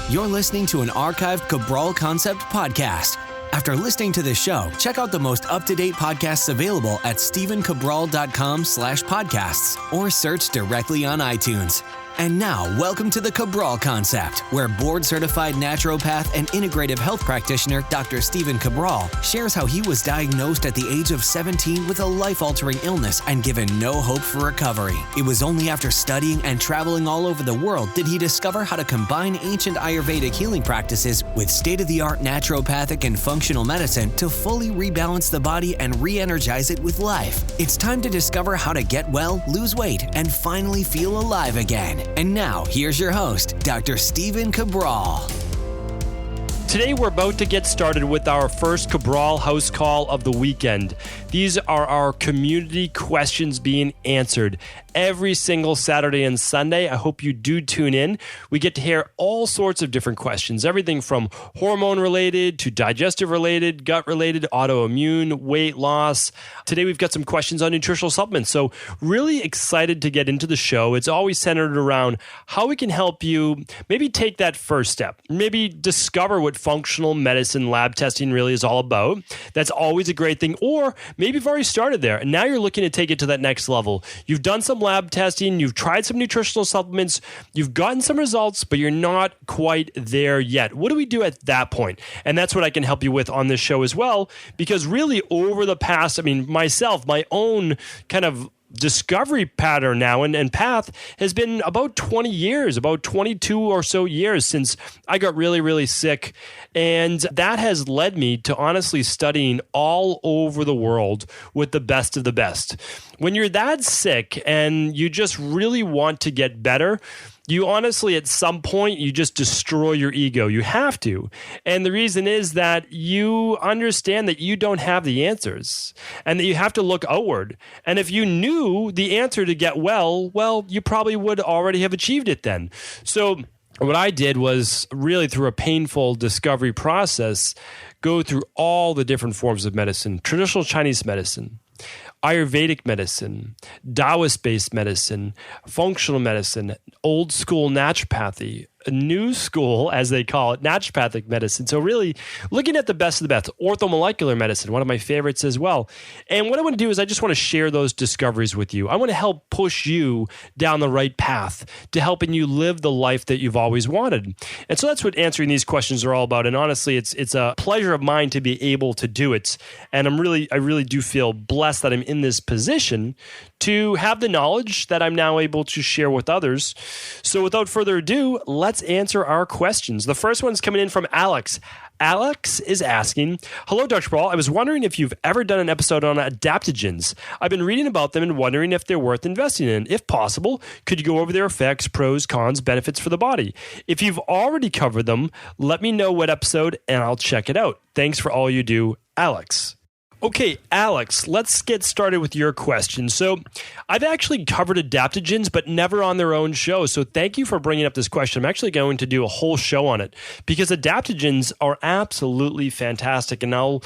You're listening to an archived Cabral Concept podcast. After listening to this show, check out the most up-to-date podcasts available at stephencabral.com/podcasts or search directly on iTunes. And now, welcome to the Cabral Concept, where board-certified naturopath and integrative health practitioner Dr. Stephen Cabral shares how he was diagnosed at the age of 17 with a life-altering illness and given no hope for recovery. It was only after studying and traveling all over the world did he discover how to combine ancient Ayurvedic healing practices with state-of-the-art naturopathic and functional medicine to fully rebalance the body and re-energize it with life. It's time to discover how to get well, lose weight, and finally feel alive again. And now, here's your host, Dr. Stephen Cabral. Today, we're about to get started with our first Cabral House Call of the weekend. These are our community questions being answered every single Saturday and Sunday. I hope you do tune in. We get to hear all sorts of different questions, everything from hormone-related to digestive-related, gut-related, autoimmune, weight loss. Today, we've got some questions on nutritional supplements. So really excited to get into the show. It's always centered around how we can help you maybe take that first step, maybe discover what functional medicine lab testing really is all about. That's always a great thing. Or maybe you've already started there and now you're looking to take it to that next level. You've done some lab testing, you've tried some nutritional supplements, you've gotten some results, but you're not quite there yet. What do we do at that point? And that's what I can help you with on this show as well, because really over the past, myself, my own kind of discovery pattern now and path has been about 20 years, about 22 or so years since I got really, really sick. And that has led me to honestly studying all over the world with the best of the best. When you're that sick and you just really want to get better, you honestly, at some point, you just destroy your ego. You have to. And the reason is that you understand that you don't have the answers and that you have to look outward. And if you knew the answer to get well, you probably would already have achieved it then. So what I did was really through a painful discovery process, go through all the different forms of medicine, traditional Chinese medicine, Ayurvedic medicine, Taoist-based medicine, functional medicine, old school naturopathy, new school, as they call it, naturopathic medicine. So really looking at the best of the best, orthomolecular medicine, one of my favorites as well. And what I want to do is I just want to share those discoveries with you. I want to help push you down the right path to helping you live the life that you've always wanted. And so that's what answering these questions are all about. And honestly, it's a pleasure of mine to be able to do it. And I really do feel blessed that I'm in this position to have the knowledge that I'm now able to share with others. So without further ado, let's answer our questions. The first one's coming in from Alex. Alex is asking, hello, Dr. Cabral. I was wondering if you've ever done an episode on adaptogens. I've been reading about them and wondering if they're worth investing in. If possible, could you go over their effects, pros, cons, benefits for the body? If you've already covered them, let me know what episode and I'll check it out. Thanks for all you do, Alex. Okay, Alex, let's get started with your question. So I've actually covered adaptogens, but never on their own show. So thank you for bringing up this question. I'm actually going to do a whole show on it because adaptogens are absolutely fantastic. And I'll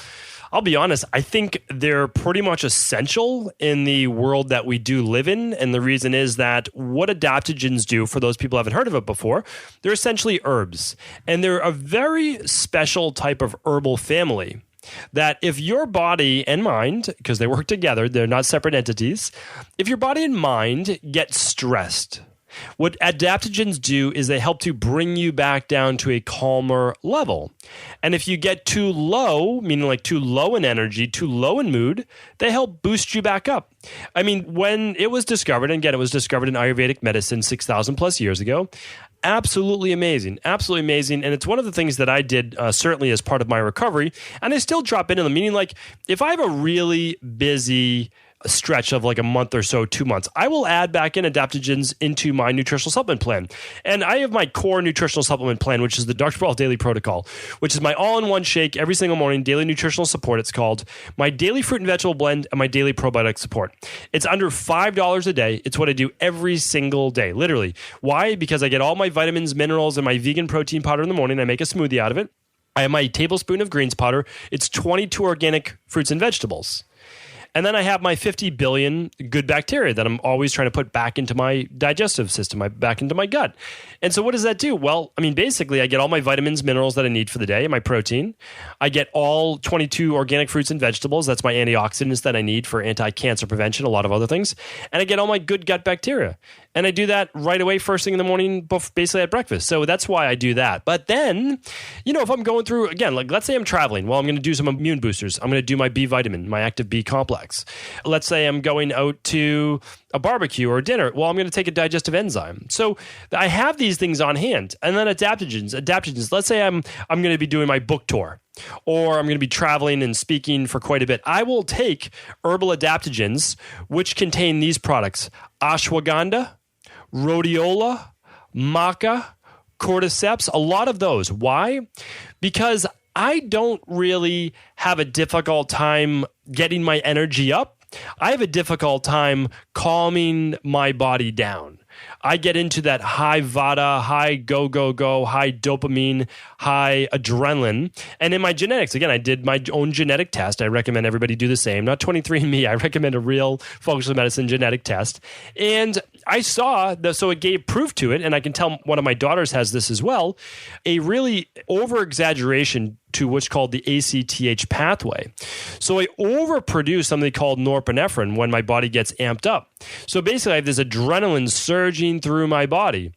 be honest, I think they're pretty much essential in the world that we do live in. And the reason is that what adaptogens do, for those people who haven't heard of it before, they're essentially herbs. And they're a very special type of herbal family that if your body and mind, because they work together, they're not separate entities, if your body and mind get stressed, what adaptogens do is they help to bring you back down to a calmer level. And if you get too low, meaning like too low in energy, too low in mood, they help boost you back up. When it was discovered, and again, it was discovered in Ayurvedic medicine 6,000 plus years ago, absolutely amazing. Absolutely amazing. And it's one of the things that I did certainly as part of my recovery. And I still drop into them, meaning like if I have a really busy stretch of like a month or so, 2 months, I will add back in adaptogens into my nutritional supplement plan. And I have my core nutritional supplement plan, which is the Dr. Cabral Daily Protocol, which is my all-in-one shake every single morning, daily nutritional support, it's called, my daily fruit and vegetable blend, and my daily probiotic support. It's under $5 a day. It's what I do every single day, literally. Why? Because I get all my vitamins, minerals, and my vegan protein powder in the morning. I make a smoothie out of it. I have my tablespoon of greens powder. It's 22 organic fruits and vegetables. And then I have my 50 billion good bacteria that I'm always trying to put back into my digestive system, back into my gut. And so what does that do? Well, I mean, basically, I get all my vitamins, minerals that I need for the day, my protein. I get all 22 organic fruits and vegetables. That's my antioxidants that I need for anti-cancer prevention, a lot of other things. And I get all my good gut bacteria. And I do that right away, first thing in the morning, basically at breakfast. So that's why I do that. But then, if I'm going through, again, like let's say I'm traveling, well, I'm going to do some immune boosters. I'm going to do my B vitamin, my active B complex. Let's say I'm going out to a barbecue or dinner. Well, I'm going to take a digestive enzyme. So I have these things on hand. And then adaptogens. Let's say I'm going to be doing my book tour, or I'm going to be traveling and speaking for quite a bit. I will take herbal adaptogens, which contain these products: ashwagandha, rhodiola, maca, cordyceps, a lot of those. Why? Because I don't really have a difficult time getting my energy up. I have a difficult time calming my body down. I get into that high vata, high go, high dopamine, high adrenaline. And in my genetics, again, I did my own genetic test. I recommend everybody do the same. Not 23andMe. I recommend a real functional medicine genetic test. And I saw, so it gave proof to it, and I can tell one of my daughters has this as well, a really over-exaggeration to what's called the ACTH pathway. So I overproduce something called norepinephrine when my body gets amped up. So basically I have this adrenaline surging through my body.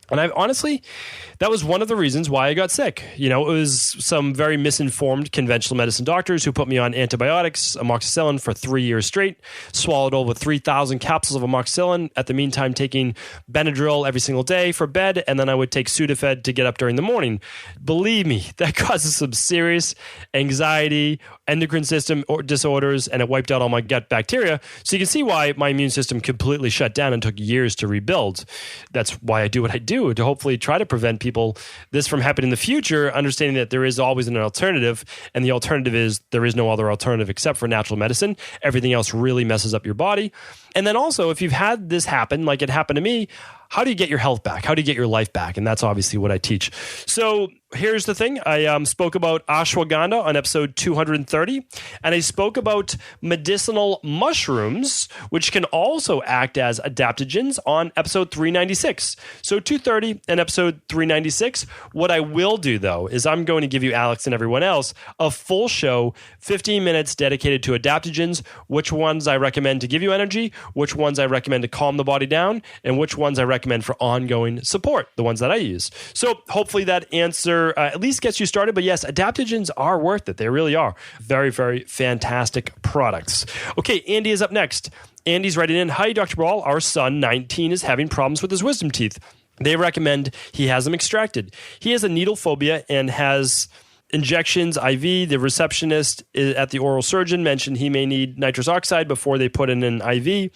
And that was one of the reasons why I got sick. It was some very misinformed conventional medicine doctors who put me on antibiotics, amoxicillin, for 3 years straight, swallowed over 3,000 capsules of amoxicillin, at the meantime taking Benadryl every single day for bed, and then I would take Sudafed to get up during the morning. Believe me, that causes some serious anxiety, endocrine system disorders, and it wiped out all my gut bacteria. So you can see why my immune system completely shut down and took years to rebuild. That's why I do what I do, to hopefully try to prevent people this from happening in the future, understanding that there is always an alternative, and the alternative is there is no other alternative except for natural medicine. Everything else really messes up your body. And then also, if you've had this happen, like it happened to me, how do you get your health back? How do you get your life back? And that's obviously what I teach. So here's the thing. I spoke about ashwagandha on episode 230, and I spoke about medicinal mushrooms, which can also act as adaptogens, on episode 396. So 230 and episode 396. What I will do, though, is I'm going to give you, Alex and everyone else, a full show, 15 minutes dedicated to adaptogens, which ones I recommend to give you energy, which ones I recommend to calm the body down, and which ones I recommend for ongoing support, the ones that I use. So hopefully that answer at least gets you started. But yes, adaptogens are worth it. They really are. Very, very fantastic products. Okay, Andy is up next. Andy's writing in, "Hi, Dr. Cabral. Our son, 19, is having problems with his wisdom teeth. They recommend he has them extracted. He has a needle phobia and has injections, IV. The receptionist at the oral surgeon mentioned he may need nitrous oxide before they put in an IV.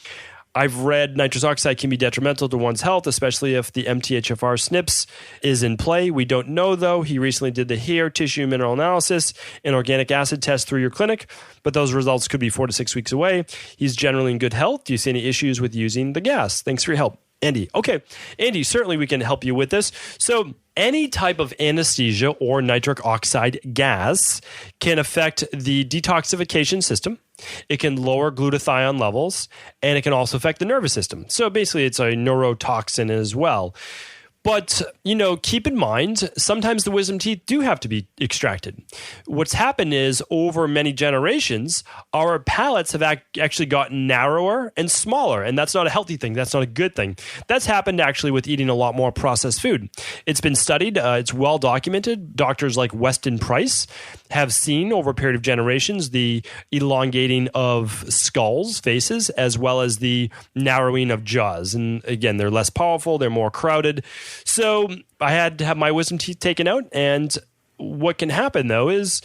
I've read nitrous oxide can be detrimental to one's health, especially if the MTHFR SNPs is in play. We don't know, though. He recently did the hair tissue mineral analysis and organic acid test through your clinic, but those results could be 4 to 6 weeks away. He's generally in good health. Do you see any issues with using the gas? Thanks for your help." Andy. Okay, Andy, certainly we can help you with this. So any type of anesthesia or nitric oxide gas can affect the detoxification system. It can lower glutathione levels, and it can also affect the nervous system. So basically, it's a neurotoxin as well. But, keep in mind, sometimes the wisdom teeth do have to be extracted. What's happened is, over many generations, our palates have actually gotten narrower and smaller, and that's not a healthy thing. That's not a good thing. That's happened actually with eating a lot more processed food. It's been studied. It's well documented. Doctors like Weston Price have seen over a period of generations the elongating of skulls, faces, as well as the narrowing of jaws. And again, they're less powerful. They're more crowded. So I had to have my wisdom teeth taken out, and what can happen, though, is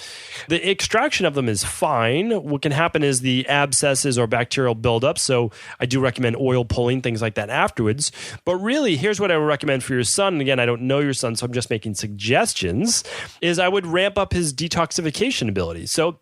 the extraction of them is fine. What can happen is the abscesses or bacterial buildup. So I do recommend oil pulling, things like that afterwards. But really, here's what I would recommend for your son. And again, I don't know your son, so I'm just making suggestions, is I would ramp up his detoxification ability. So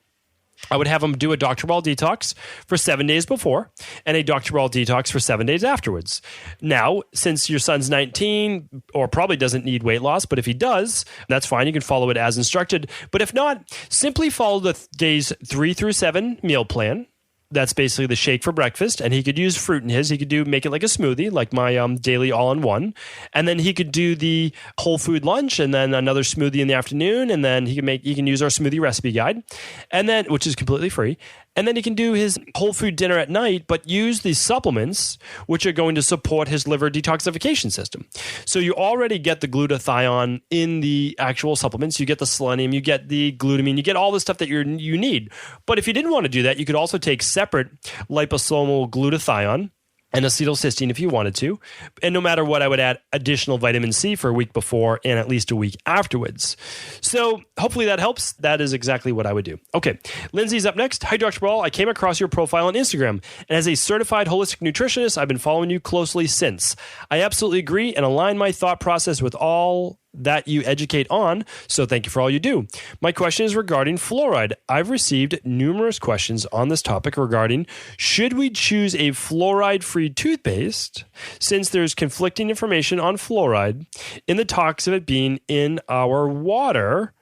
I would have him do a Dr. Cabral detox for 7 days before and a Dr. Cabral detox for 7 days afterwards. Now, since your son's 19 or probably doesn't need weight loss, but if he does, that's fine. You can follow it as instructed. But if not, simply follow the days 3 through 7 meal plan. That's basically the shake for breakfast. And he could use fruit in his. He could make it like a smoothie, like my daily all-in-one. And then he could do the whole food lunch and then another smoothie in the afternoon. And then he can use our smoothie recipe guide, and then, which is completely free. And then he can do his whole food dinner at night, but use these supplements, which are going to support his liver detoxification system. So you already get the glutathione in the actual supplements. You get the selenium, you get the glutamine, you get all the stuff that you need. But if you didn't want to do that, you could also take separate liposomal glutathione and acetylcysteine if you wanted to. And no matter what, I would add additional vitamin C for a week before and at least a week afterwards. So hopefully that helps. That is exactly what I would do. Okay, Lindsay's up next. Hi, Dr. Cabral. I came across your profile on Instagram, and as a certified holistic nutritionist, I've been following you closely since. I absolutely agree and align my thought process with all that you educate on, so thank you for all you do. My question is regarding fluoride. I've received numerous questions on this topic regarding should we choose a fluoride-free toothpaste since there's conflicting information on fluoride in the talks of it being in our water,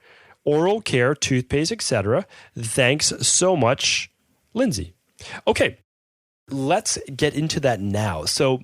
oral care, toothpaste, etc. Thanks so much, Lindsay. Okay, let's get into that now. So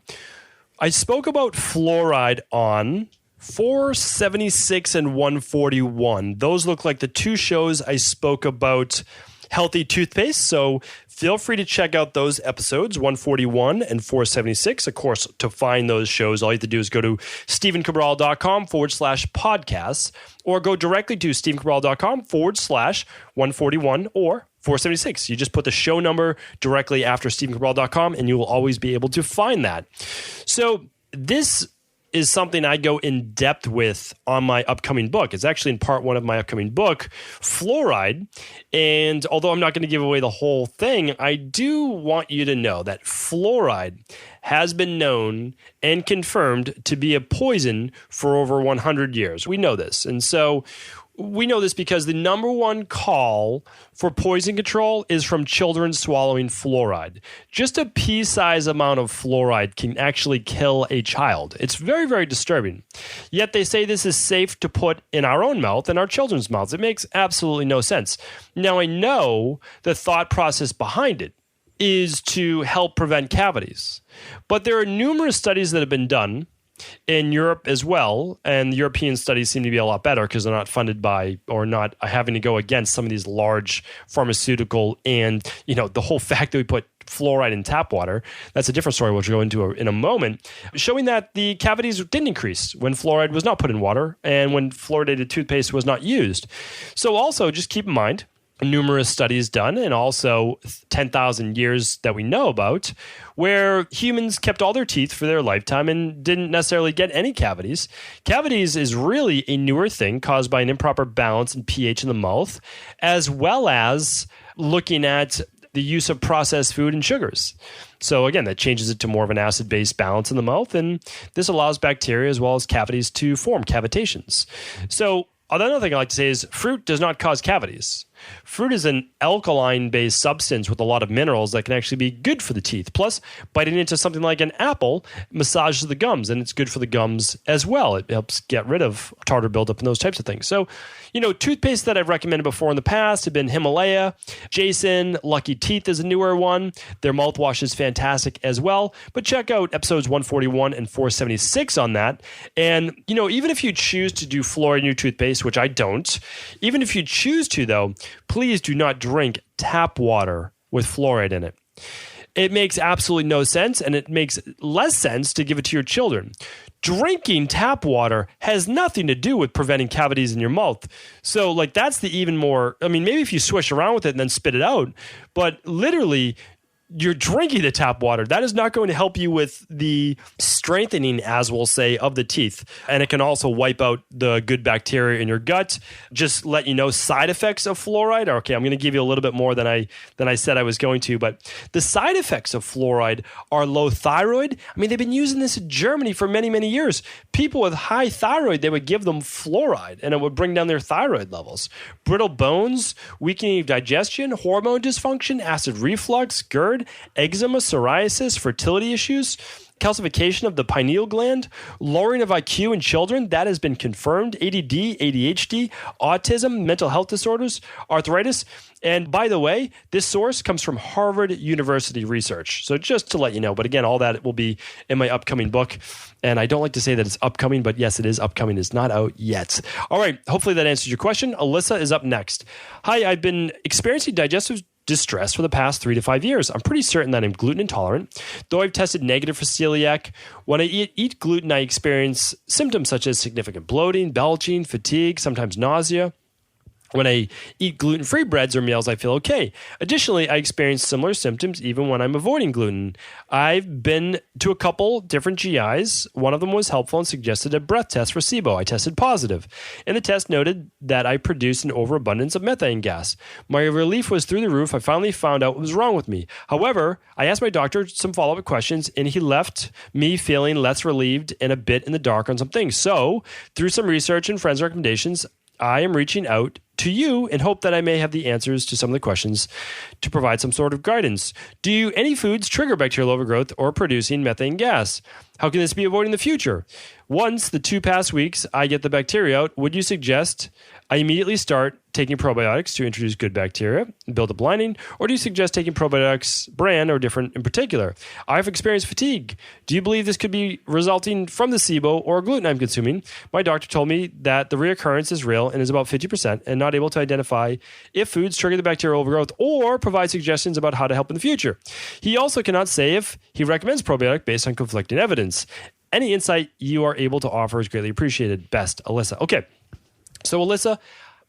I spoke about fluoride on 476 and 141. Those look like the two shows I spoke about healthy toothpaste. So feel free to check out those episodes, 141 and 476. Of course, to find those shows, all you have to do is go to stephencabral.com/podcasts or go directly to stephencabral.com/141 or 476. You just put the show number directly after stephencabral.com and you will always be able to find that. So this is something I go in depth with on my upcoming book. It's actually in part 1 of my upcoming book, Fluoride. And although I'm not going to give away the whole thing, I do want you to know that fluoride has been known and confirmed to be a poison for over 100 years. We know this. And so we know this because the number one call for poison control is from children swallowing fluoride. Just a pea-sized amount of fluoride can actually kill a child. It's very, very disturbing. Yet they say this is safe to put in our own mouth and our children's mouths. It makes absolutely no sense. Now, I know the thought process behind it is to help prevent cavities. But there are numerous studies that have been done in Europe as well, and the European studies seem to be a lot better because they're not funded by or not having to go against some of these large pharmaceutical and, the whole fact that we put fluoride in tap water, that's a different story which we'll go into in a moment, showing that the cavities didn't increase when fluoride was not put in water and when fluoridated toothpaste was not used. So also just keep in mind, numerous studies done and also 10,000 years that we know about where humans kept all their teeth for their lifetime and didn't necessarily get any cavities. Cavities is really a newer thing caused by an improper balance in pH in the mouth, as well as looking at the use of processed food and sugars. So again, that changes it to more of an acid-base balance in the mouth, and this allows bacteria as well as cavities to form cavitations. So another thing I like to say is fruit does not cause cavities. Fruit is an alkaline-based substance with a lot of minerals that can actually be good for the teeth. Plus, biting into something like an apple massages the gums, and it's good for the gums as well. It helps get rid of tartar buildup and those types of things. So, toothpaste that I've recommended before in the past have been Himalaya, Jason, Lucky Teeth is a newer one. Their mouthwash is fantastic as well. But check out episodes 141 and 476 on that. And, even if you choose to do fluoride in your toothpaste, which I don't, even if you choose to, though, please do not drink tap water with fluoride in it. It makes absolutely no sense, and it makes less sense to give it to your children. Drinking tap water has nothing to do with preventing cavities in your mouth. So, that's the even more, maybe if you swish around with it and then spit it out, but literally, you're drinking the tap water. That is not going to help you with the strengthening, as we'll say, of the teeth. And it can also wipe out the good bacteria in your gut. Just let you know side effects of fluoride. Okay, I'm going to give you a little bit more than I said I was going to. But the side effects of fluoride are low thyroid. They've been using this in Germany for many, many years. People with high thyroid, they would give them fluoride, and it would bring down their thyroid levels. Brittle bones, weakening of digestion, hormone dysfunction, acid reflux, GERD, eczema, psoriasis, fertility issues. calcification of the pineal gland, lowering of IQ in children, that has been confirmed, ADD, ADHD, autism, mental health disorders, arthritis. And by the way, this source comes from Harvard University research. So just to let you know, but again, all that will be in my upcoming book. And I don't like to say that it's upcoming, but yes, it is upcoming. It's not out yet. All right. Hopefully that answers your question. Alyssa is up next. Hi, I've been experiencing digestive distress for the past 3 to 5 years. I'm pretty certain that I'm gluten intolerant, though I've tested negative for celiac. When I eat gluten, I experience symptoms such as significant bloating, belching, fatigue, sometimes nausea. When I eat gluten-free breads or meals, I feel okay. Additionally, I experience similar symptoms even when I'm avoiding gluten. I've been to a couple different GIs. One of them was helpful and suggested a breath test for SIBO. I tested positive, and the test noted that I produced an overabundance of methane gas. My relief was through the roof. I finally found out what was wrong with me. However, I asked my doctor some follow-up questions, and he left me feeling less relieved and a bit in the dark on some things. So, through some research and friends' recommendations, I am reaching out to you and hope that I may have the answers to some of the questions to provide some sort of guidance. Do any foods trigger bacterial overgrowth or producing methane gas? How can this be avoided in the future? Once the 2 past weeks I get the bacteria out, would you suggest I immediately start taking probiotics to introduce good bacteria and build up lining, or do you suggest taking probiotics brand or different in particular? I've experienced fatigue. Do you believe this could be resulting from the SIBO or gluten I'm consuming? My doctor told me that the reoccurrence is real and is about 50% and not able to identify if foods trigger the bacterial overgrowth or provide suggestions about how to help in the future. He also cannot say if he recommends probiotic based on conflicting evidence. Any insight you are able to offer is greatly appreciated. Best, Alyssa. Okay. So, Alyssa,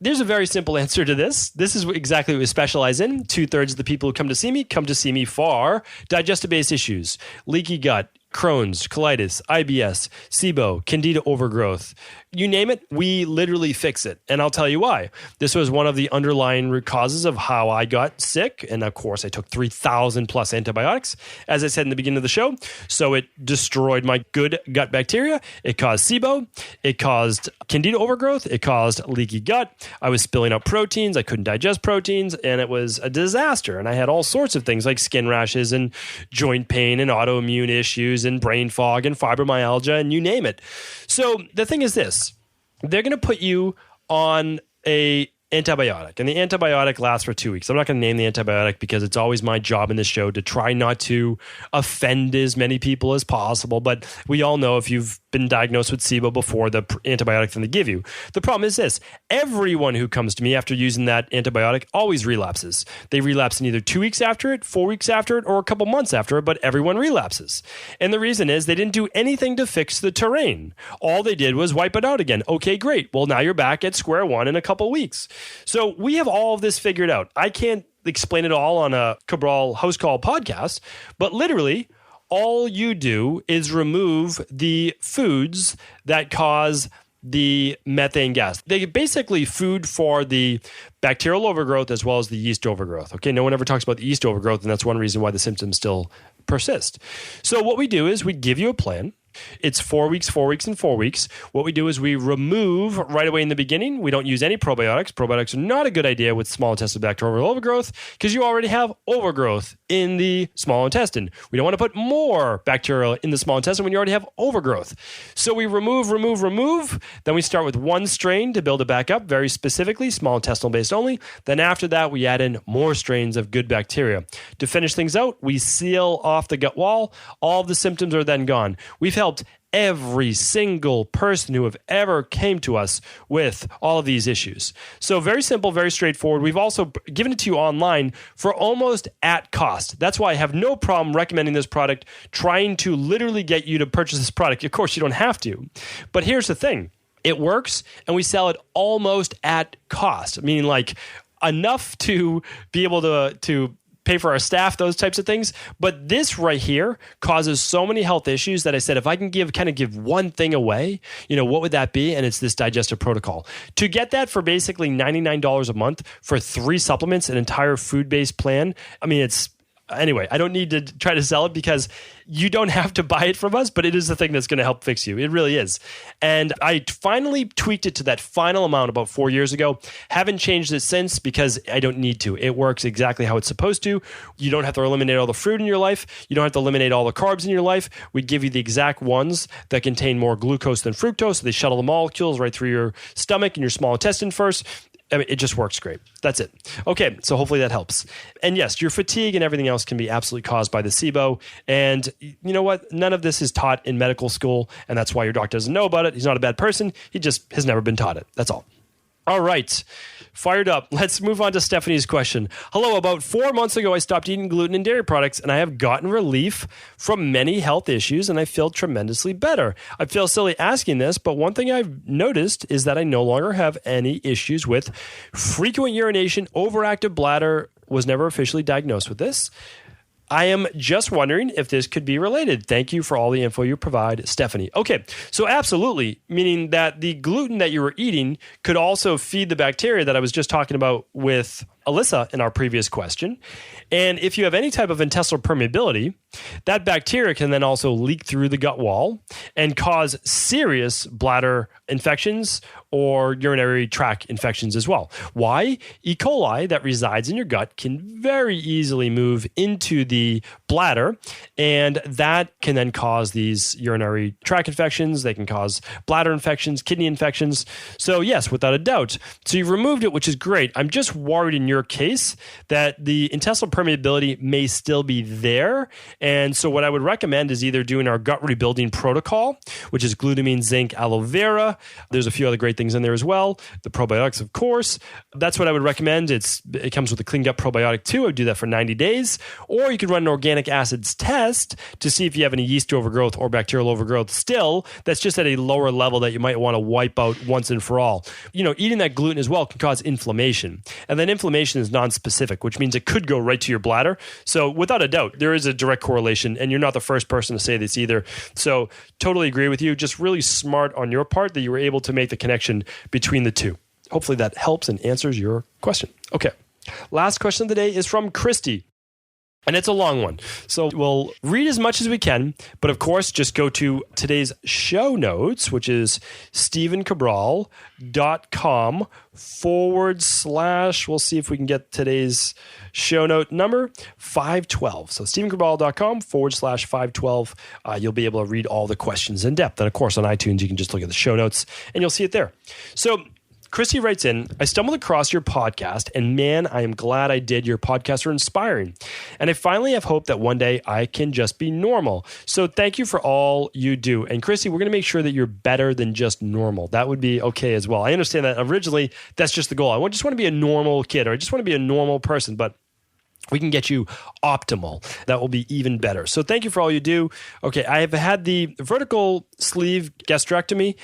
there's a very simple answer to this. This is exactly what we specialize in. 2/3 of the people who come to see me for digestive-based issues, leaky gut, Crohn's, colitis, IBS, SIBO, candida overgrowth. You name it, we literally fix it. And I'll tell you why. This was one of the underlying root causes of how I got sick. And of course, I took 3,000 plus antibiotics, as I said in the beginning of the show. So it destroyed my good gut bacteria. It caused SIBO. It caused candida overgrowth. It caused leaky gut. I was spilling out proteins. I couldn't digest proteins. And it was a disaster. And I had all sorts of things like skin rashes and joint pain and autoimmune issues and brain fog and fibromyalgia and you name it. So the thing is this, they're going to put you on a antibiotic, and the antibiotic lasts for 2 weeks. I'm not going to name the antibiotic because it's always my job in this show to try not to offend as many people as possible. But we all know if you've been diagnosed with SIBO before, the antibiotic that they give you. The problem is this. Everyone who comes to me after using that antibiotic always relapses. They relapse in either 2 weeks after it, 4 weeks after it, or a couple months after it, but everyone relapses. And the reason is they didn't do anything to fix the terrain. All they did was wipe it out again. Okay, great. Well, now you're back at square one in a couple weeks. So we have all of this figured out. I can't explain it all on a Cabral House Call podcast, but literally, all you do is remove the foods that cause the methane gas. They basically food for the bacterial overgrowth as well as the yeast overgrowth. Okay, no one ever talks about the yeast overgrowth, and that's one reason why the symptoms still persist. So what we do is we give you a plan. It's 4 weeks, 4 weeks, and 4 weeks. What we do is we remove right away in the beginning. We don't use any probiotics. Probiotics are not a good idea with small intestinal bacterial overgrowth because you already have overgrowth in the small intestine. We don't want to put more bacteria in the small intestine when you already have overgrowth. So we remove. Then we start with one strain to build it back up, very specifically, small intestinal based only. Then after that, we add in more strains of good bacteria. To finish things out, we seal off the gut wall. All of the symptoms are then gone. We've helped every single person who have ever came to us with all of these issues. So very simple, very straightforward. We've also given it to you online for almost at cost. That's why I have no problem recommending this product, trying to literally get you to purchase this product. Of course, you don't have to. But here's the thing. It works, and we sell it almost at cost, meaning like enough to be able to pay for our staff, those types of things. But this right here causes so many health issues that I said, if I can give one thing away, what would that be? And it's this digestive protocol. To get that for basically $99 a month for 3 supplements, an entire food-based plan, I mean, it's Anyway, I don't need to try to sell it because you don't have to buy it from us, but it is the thing that's going to help fix you. It really is. And I finally tweaked it to that final amount about 4 years ago. Haven't changed it since because I don't need to. It works exactly how it's supposed to. You don't have to eliminate all the fruit in your life. You don't have to eliminate all the carbs in your life. We give you the exact ones that contain more glucose than fructose. So they shuttle the molecules right through your stomach and your small intestine first. I mean, it just works great. That's it. Okay, so hopefully that helps. And yes, your fatigue and everything else can be absolutely caused by the SIBO. And you know what? None of this is taught in medical school, and that's why your doctor doesn't know about it. He's not a bad person. He just has never been taught it. That's all. All right. Fired up. Let's move on to Stephanie's question. Hello, about 4 months ago, I stopped eating gluten and dairy products, and I have gotten relief from many health issues, and I feel tremendously better. I feel silly asking this, but one thing I've noticed is that I no longer have any issues with frequent urination, overactive bladder, was never officially diagnosed with this. I am just wondering if this could be related. Thank you for all the info you provide, Stephanie. Okay, so absolutely, meaning that the gluten that you were eating could also feed the bacteria that I was just talking about with Alyssa in our previous question. And if you have any type of intestinal permeability, that bacteria can then also leak through the gut wall and cause serious bladder infections or urinary tract infections as well. Why? E. coli that resides in your gut can very easily move into the bladder, and that can then cause these urinary tract infections. They can cause bladder infections, kidney infections. So yes, without a doubt. So you've removed it, which is great. I'm just worried in your case that the intestinal permeability may still be there. And so what I would recommend is either doing our gut rebuilding protocol, which is glutamine, zinc, aloe vera. There's a few other great things in there as well. The probiotics, of course. That's what I would recommend. It comes with a clean gut probiotic too. I would do that for 90 days. Or you could run an organic acids test to see if you have any yeast overgrowth or bacterial overgrowth still. That's just at a lower level that you might want to wipe out once and for all. You know, eating that gluten as well can cause inflammation. And then inflammation is non-specific, which means it could go right to your bladder. So without a doubt, there is a direct correlation, and you're not the first person to say this either. So totally agree with you. Just really smart on your part that you were able to make the connection between the two. Hopefully that helps and answers your question. Okay. Last question of the day is from Christy. And it's a long one. So we'll read as much as we can, but of course, just go to today's show notes, which is stevencabral.com / we'll see if we can get today's show note number 512. So stevencabral.com / 512. You'll be able to read all the questions in depth. And of course, on iTunes, you can just look at the show notes and you'll see it there. So Christy writes in, I stumbled across your podcast, and man, I am glad I did. Your podcasts are inspiring. And I finally have hope that one day I can just be normal. So thank you for all you do. And Christy, we're going to make sure that you're better than just normal. That would be okay as well. I understand that originally that's just the goal. I just want to be a normal kid, or I just want to be a normal person, but we can get you optimal. That will be even better. So thank you for all you do. Okay, I have had the vertical sleeve gastrectomy.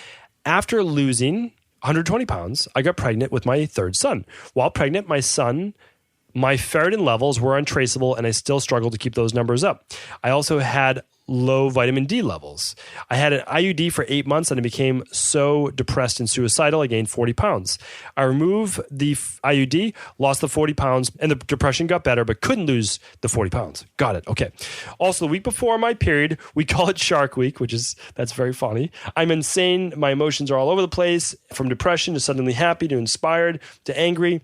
After losing 120 pounds, I got pregnant with my third son. While pregnant, my ferritin levels were untraceable, and I still struggled to keep those numbers up. I also had low vitamin D levels. I had an IUD for 8 months, and I became so depressed and suicidal, I gained 40 pounds. I removed the IUD, lost the 40 pounds, and the depression got better, but couldn't lose the 40 pounds. Got it. Okay. Also, the week before my period, we call it Shark Week, that's very funny. I'm insane. My emotions are all over the place, from depression to suddenly happy to inspired to angry.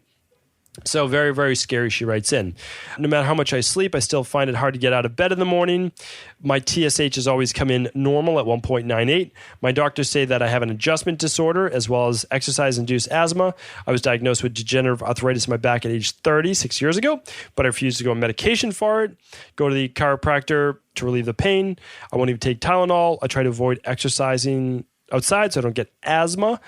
So very, very scary, she writes in. No matter how much I sleep, I still find it hard to get out of bed in the morning. My TSH has always come in normal at 1.98. My doctors say that I have an adjustment disorder as well as exercise-induced asthma. I was diagnosed with degenerative arthritis in my back at age 30, 6 years ago, but I refused to go on medication for it. Go to the chiropractor to relieve the pain. I won't even take Tylenol. I try to avoid exercising outside so I don't get asthma.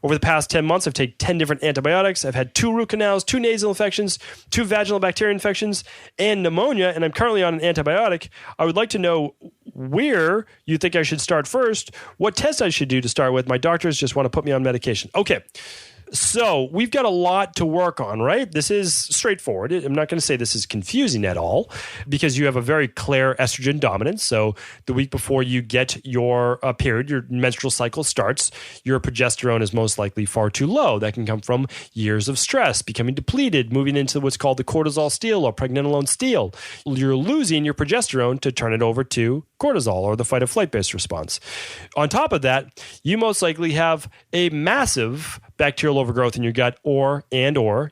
Over the past 10 months, I've taken 10 different antibiotics. I've had 2 root canals, 2 nasal infections, 2 vaginal bacteria infections, and pneumonia, and I'm currently on an antibiotic. I would like to know where you think I should start first, what tests I should do to start with. My doctors just want to put me on medication. Okay, So we've got a lot to work on, right? This is straightforward. I'm not going to say this is confusing at all because you have a very clear estrogen dominance. So the week before you get your period, your menstrual cycle starts, your progesterone is most likely far too low. That can come from years of stress, becoming depleted, moving into what's called the cortisol steal or pregnenolone steal. You're losing your progesterone to turn it over to cortisol or the fight or flight based response. On top of that, you most likely have a massive bacterial overgrowth in your gut or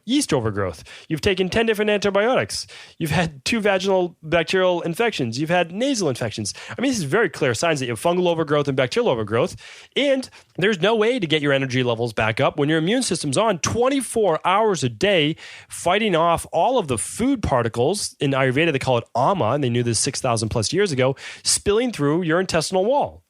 yeast overgrowth. You've taken 10 different antibiotics. You've had 2 vaginal bacterial infections. You've had nasal infections. I mean, this is very clear signs that you have fungal overgrowth and bacterial overgrowth. And there's no way to get your energy levels back up when your immune system's on 24 hours a day fighting off all of the food particles. In Ayurveda, they call it ama, and they knew this 6,000 plus years ago, spilling through your intestinal wall.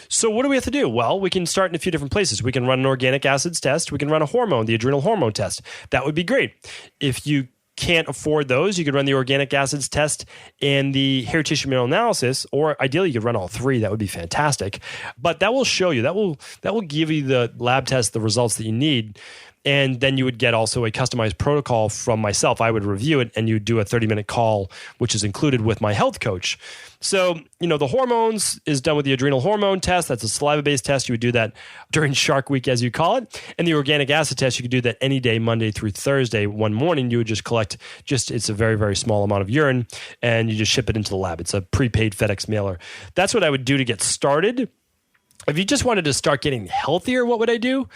So what do we have to do? Well, we can start in a few different places. We can run an organic acids test. We can run a hormone, the adrenal hormone test. That would be great. If you can't afford those, you could run the organic acids test and the hair tissue mineral analysis, or ideally you could run all 3. That would be fantastic. But that will show you, that will give you the lab test, the results that you need. And then you would get also a customized protocol from myself. I would review it and you do a 30-minute call, which is included with my health coach. So, the hormones is done with the adrenal hormone test. That's a saliva-based test. You would do that during Shark Week, as you call it. And the organic acid test, you could do that any day, Monday through Thursday. One morning, you would just collect it's a very, very small amount of urine, and you just ship it into the lab. It's a prepaid FedEx mailer. That's what I would do to get started. If you just wanted to start getting healthier, what would I do?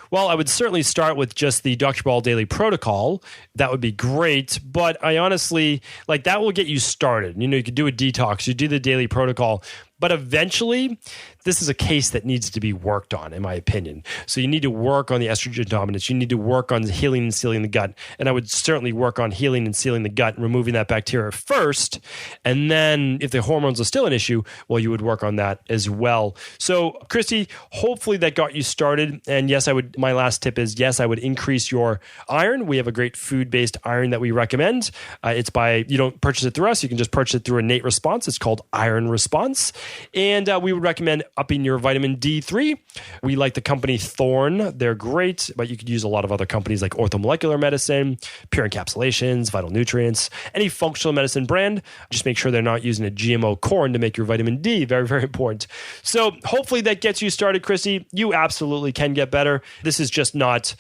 Well, I would certainly start with just the Dr. Cabral Daily Protocol. That would be great, but I honestly, that will get you started. You could do a detox, you do the Daily Protocol, but eventually, this is a case that needs to be worked on, in my opinion. So you need to work on the estrogen dominance. You need to work on healing and sealing the gut. And I would certainly work on healing and sealing the gut and removing that bacteria first. And then if the hormones are still an issue, well, you would work on that as well. So, Christy, hopefully that got you started. And yes, my last tip is, yes, I would increase your iron. We have a great food-based iron that we recommend. You don't purchase it through us. You can just purchase it through Innate Response. It's called Iron Response. And we would recommend upping your vitamin D3. We like the company Thorne. They're great, but you could use a lot of other companies like Orthomolecular Medicine, Pure Encapsulations, Vital Nutrients, any functional medicine brand. Just make sure they're not using a GMO corn to make your vitamin D. Very, very important. So hopefully that gets you started, Chrissy. You absolutely can get better. This is just not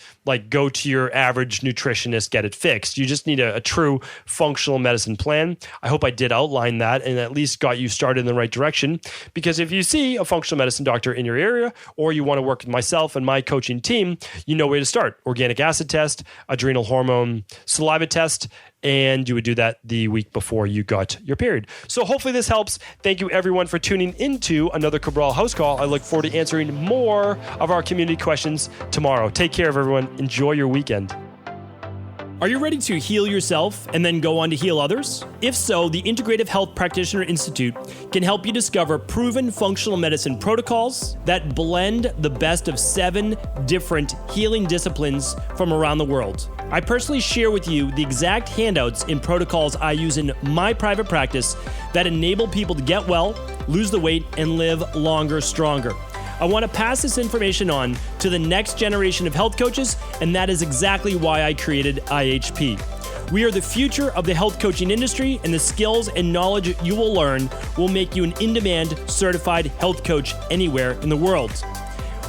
go to your average nutritionist, get it fixed. You just need a true functional medicine plan. I hope I did outline that and at least got you started in the right direction. Because if you see a functional medicine doctor in your area, or you want to work with myself and my coaching team, you know where to start. Organic acid test, adrenal hormone saliva test, and you would do that the week before you got your period. So hopefully this helps. Thank you everyone for tuning into another Cabral House Call. I look forward to answering more of our community questions tomorrow. Take care of everyone. Enjoy your weekend. Are you ready to heal yourself and then go on to heal others? If so, the Integrative Health Practitioner Institute can help you discover proven functional medicine protocols that blend the best of 7 different healing disciplines from around the world. I personally share with you the exact handouts and protocols I use in my private practice that enable people to get well, lose the weight, and live longer, stronger. I want to pass this information on to the next generation of health coaches, and that is exactly why I created IHP. We are the future of the health coaching industry, and the skills and knowledge you will learn will make you an in-demand certified health coach anywhere in the world.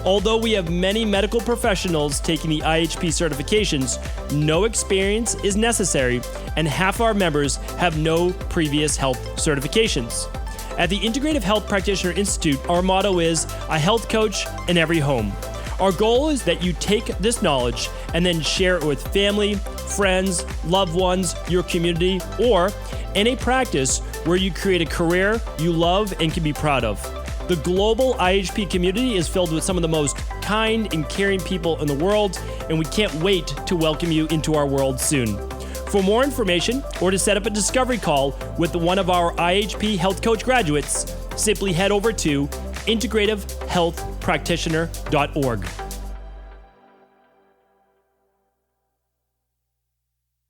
Although we have many medical professionals taking the IHP certifications, no experience is necessary, and half our members have no previous health certifications. At the Integrative Health Practitioner Institute, our motto is a health coach in every home. Our goal is that you take this knowledge and then share it with family, friends, loved ones, your community, or in a practice where you create a career you love and can be proud of. The global IHP community is filled with some of the most kind and caring people in the world, and we can't wait to welcome you into our world soon. For more information or to set up a discovery call with one of our IHP Health Coach graduates, simply head over to integrativehealthpractitioner.org.